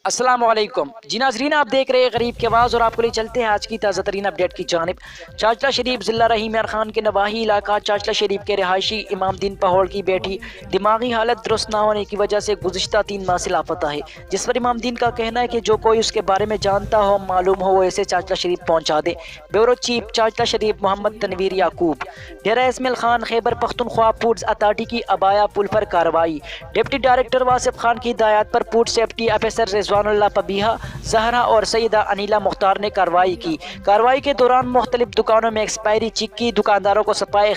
السلام علیکم جی ناظرین، آپ دیکھ رہے ہیں غریب کی آواز اور آپ کو لے چلتے ہیں آج کی تازہ ترین اپڈیٹ کی جانب۔ چاچلا شریف ضلع رحیم یار خان کے نواحی علاقہ چاچلا شریف کے رہائشی امام دین پہوڑ کی بیٹی دماغی حالت درست نہ ہونے کی وجہ سے گزشتہ 3 ماہ سے لاپتہ ہے، جس پر امام دین کا کہنا ہے کہ جو کوئی اس کے بارے میں جانتا ہو معلوم ہو وہ اسے چاچلا شریف پہنچا دے۔ بیورو چیف چاچلا شریف محمد تنویر یعقوب۔ ڈیرہ اسماعیل خان خیبر پختونخوا فوڈز اتھارٹی کی ابایا پل پر کارروائی۔ ڈپٹی ڈائریکٹر واصف خان کی ہدایات پر فوڈ سیفٹی آفیسر رضوان اللہ پبیہا، زہرا اور سیدہ انیلا مختار نے کارروائی کی۔ کارروائی کے دوران مختلف دکانوں میں ایکسپائری چیک کی دکانداروں کو صفائی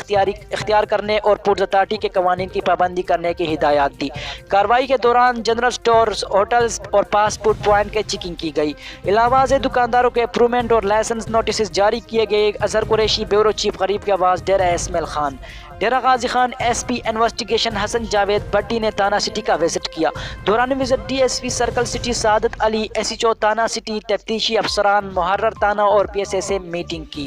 اختیار کرنے اور فوڈز اتھارٹی کے قوانین کی پابندی کرنے کی ہدایات دی۔ کارروائی کے دوران جنرل سٹورز، ہوٹلز اور فاسٹ فوڈ پوائنٹ کی چیکنگ کی گئی۔ علاوہ ازیں دکانداروں کے اپرومنٹ اور لائسنس نوٹسز جاری کیے گئے۔ اظہر قریشی، بیورو چیف غریب کی آواز، Dera Ismail Khan. Dera Ghazi Khan S P investigation حسن جاوید بٹی نے تھانہ سٹی کا وزٹ کیا۔ دوران visit D S P circle city سعادت علی، ایس ایچ او تھانہ سٹی، تفتیشی افسران، محرر تھانہ اور پی ایس اے سے میٹنگ کی۔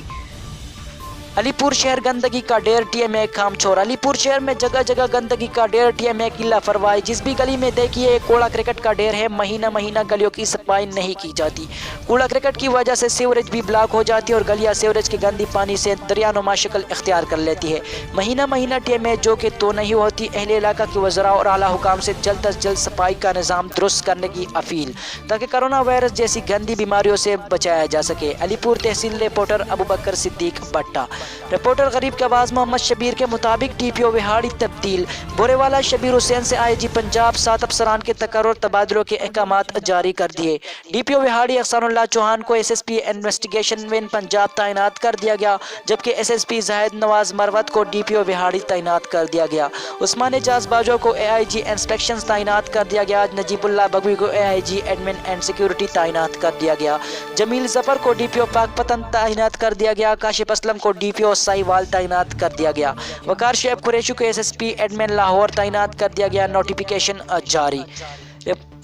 علی پور شہر گندگی کا ڈیر، ٹی ایم اے کام چھوڑ۔ علی پور شہر میں جگہ جگہ گندگی کا ڈیر، ٹی ایم اے کی لاپرواہی۔ جس بھی گلی میں دیکھیے ایک کوڑا کرکٹ کا ڈیر ہے۔ مہینہ گلیوں کی صفائی نہیں کی جاتی۔ کوڑا کرکٹ کی وجہ سے سیوریج بھی بلاک ہو جاتی ہے اور گلیاں سیوریج کے گندی پانی سے دریانما شکل اختیار کر لیتی ہے۔ مہینہ ٹی ایم اے جو کہ تو نہیں ہوتی۔ اہل علاقہ کی وزراء اور اعلیٰ حکام سے جلد از جلد صفائی کا نظام درست کرنے کی اپیل، تاکہ کرونا وائرس جیسی گندی بیماریوں سے بچایا جا سکے۔ علی پور تحصیل رپورٹر ابوبکر صدیق بٹا۔ رپورٹر غریب کی آواز محمد شبیر کے مطابق ڈی پی او وہاڑی تبدیل۔ بورے والا شبیر حسین سے آئی جی پنجاب 7 افسران کے تقرر تبادلوں کے احکامات جاری کر دیے۔ ڈی پی او وہاڑی احسان اللہ چوہان کو S S P investigation one Punjab تعینات کر دیا گیا، جبکہ ایس ایس پی زاہد نواز مروت کو ڈی پی او وہاڑی تعینات کر دیا گیا۔ عثمان اعجاز باجوہ کو اے آئی جی انسپیکشنز تعینات کر دیا گیا۔ نجیب اللہ بگوی کو اے آئی جی ایڈمن اینڈ سیکیورٹی تعینات کر دیا گیا۔ جمیل ظفر کو ڈی پی او پاک پتن تعینات کر دیا گیا۔ کاشف اسلم کو ڈی پی او سائیوال تعینات کر دیا گیا۔ وقار شعیب قریشی کو S S P admin Lahore تعینات کر دیا گیا۔ نوٹیفیکیشن جاری۔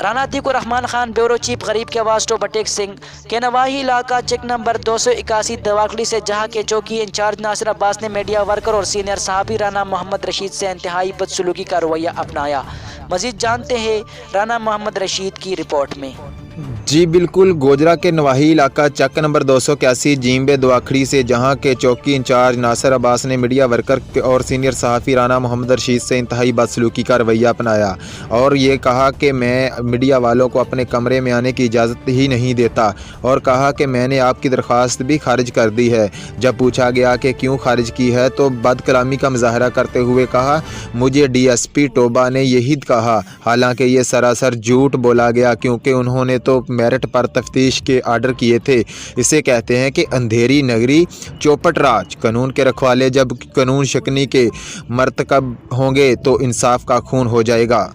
رانا عتیق الرحمان خان، بیورو چیف غریب کی آواز، ٹو بٹیک سنگھ کے نواحی علاقہ چیک نمبر 281 دواخلی سے، جہاں کے چوکی انچارج ناصر عباس نے میڈیا ورکر اور سینئر صحافی رانا محمد رشید سے انتہائی بدسلوکی کا رویہ اپنایا۔ مزید جانتے ہیں رانا محمد رشید کی رپورٹ میں۔ جی بالکل، گوجرا کے نواحی علاقہ چک نمبر 281 جیمبے دواخڑی سے، جہاں کے چوکی انچارج ناصر عباس نے میڈیا ورکر اور سینئر صحافی رانا محمد رشید سے انتہائی بدسلوکی کا رویہ اپنایا اور یہ کہا کہ میں میڈیا والوں کو اپنے کمرے میں آنے کی اجازت ہی نہیں دیتا، اور کہا کہ میں نے آپ کی درخواست بھی خارج کر دی ہے۔ جب پوچھا گیا کہ کیوں خارج کی ہے تو بد کلامی کا مظاہرہ کرتے ہوئے کہا مجھے ڈی ایس پی ٹوبہ نے یہی کہا، حالانکہ یہ سراسر جھوٹ بولا گیا کیونکہ انہوں نے تو میرٹ پر تفتیش کے آرڈر کیے تھے۔ اسے کہتے ہیں کہ اندھیری نگری چوپٹ راج۔ قانون کے رکھوالے جب قانون شکنی کے مرتکب ہوں گے تو انصاف کا خون ہو جائے گا۔